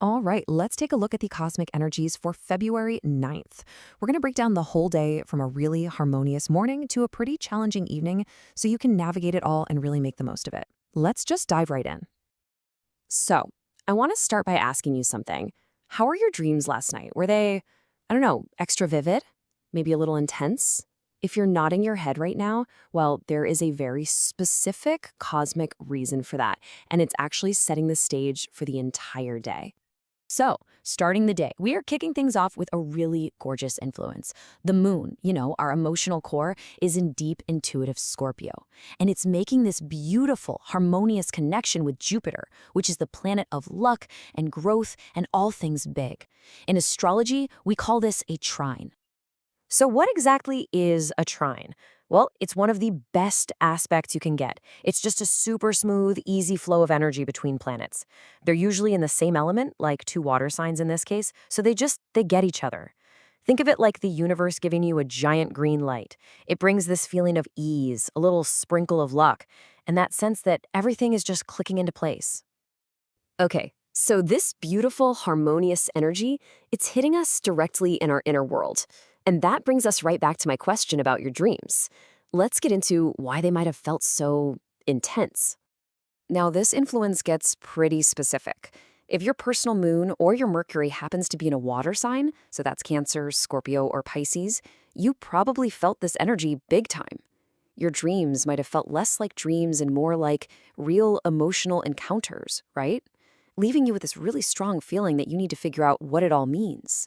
All right, let's take a look at the cosmic energies for February 9th. We're going to break down the whole day from a really harmonious morning to a pretty challenging evening so you can navigate it all and really make the most of it. Let's just dive right in. So, I want to start by asking you something. How were your dreams last night? Were they, I don't know, extra vivid? Maybe a little intense? If you're nodding your head right now, well, there is a very specific cosmic reason for that, and it's actually setting the stage for the entire day. So, starting the day, we are kicking things off with a really gorgeous influence. The moon, our emotional core, is in deep intuitive Scorpio. And it's making this beautiful, harmonious connection with Jupiter, which is the planet of luck and growth and all things big. In astrology, we call this a trine. So what exactly is a trine? Well, it's one of the best aspects you can get. It's just a super smooth, easy flow of energy between planets. They're usually in the same element, like two water signs in this case, so they get each other. Think of it like the universe giving you a giant green light. It brings this feeling of ease, a little sprinkle of luck, and that sense that everything is just clicking into place. Okay, so this beautiful, harmonious energy, it's hitting us directly in our inner world. And that brings us right back to my question about your dreams. Let's get into why they might have felt so intense. Now, this influence gets pretty specific. If your personal moon or your Mercury happens to be in a water sign, so that's Cancer, Scorpio, or Pisces, you probably felt this energy big time. Your dreams might have felt less like dreams and more like real emotional encounters, right? Leaving you with this really strong feeling that you need to figure out what it all means.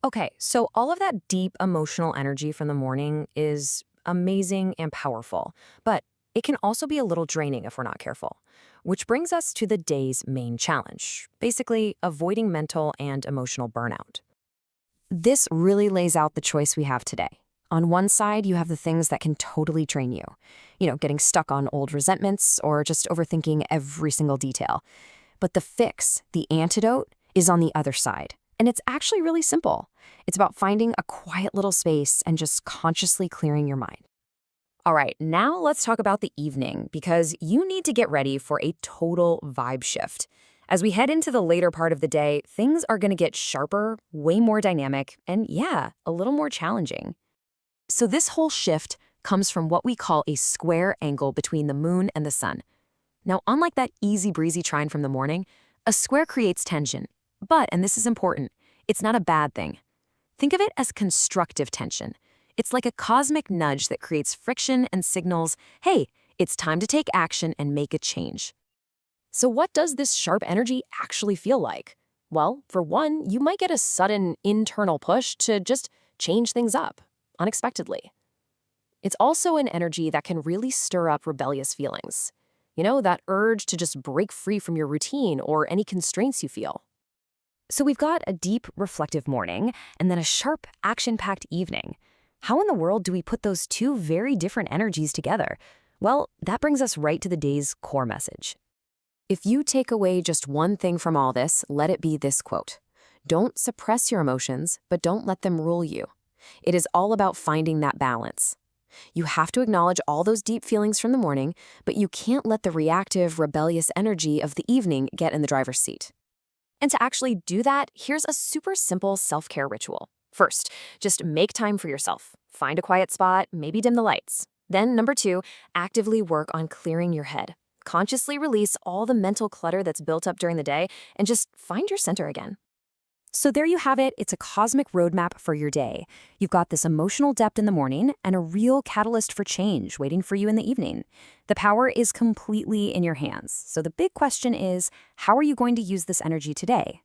Okay, so all of that deep emotional energy from the morning is amazing and powerful, but it can also be a little draining if we're not careful. Which brings us to the day's main challenge, basically avoiding mental and emotional burnout. This really lays out the choice we have today. On one side, you have the things that can totally drain you. Getting stuck on old resentments or just overthinking every single detail. But the fix, the antidote, is on the other side. And it's actually really simple. It's about finding a quiet little space and just consciously clearing your mind. All right, now let's talk about the evening, because you need to get ready for a total vibe shift. As we head into the later part of the day, things are going to get sharper, way more dynamic, and yeah, a little more challenging. So this whole shift comes from what we call a square angle between the moon and the sun. Now, unlike that easy breezy trine from the morning, a square creates tension. But, and this is important, it's not a bad thing. Think of it as constructive tension. It's like a cosmic nudge that creates friction and signals, hey, it's time to take action and make a change. So what does this sharp energy actually feel like? Well, for one, you might get a sudden internal push to just change things up, unexpectedly. It's also an energy that can really stir up rebellious feelings. That urge to just break free from your routine or any constraints you feel. So we've got a deep, reflective morning and then a sharp, action-packed evening. How in the world do we put those two very different energies together? Well, that brings us right to the day's core message. If you take away just one thing from all this, let it be this quote. Don't suppress your emotions, but don't let them rule you. It is all about finding that balance. You have to acknowledge all those deep feelings from the morning, but you can't let the reactive, rebellious energy of the evening get in the driver's seat. And to actually do that, here's a super simple self-care ritual. First, just make time for yourself. Find a quiet spot, maybe dim the lights. Then, number 2, actively work on clearing your head. Consciously release all the mental clutter that's built up during the day and just find your center again. So there you have it. It's a cosmic roadmap for your day. You've got this emotional depth in the morning and a real catalyst for change waiting for you in the evening. The power is completely in your hands. So the big question is, how are you going to use this energy today?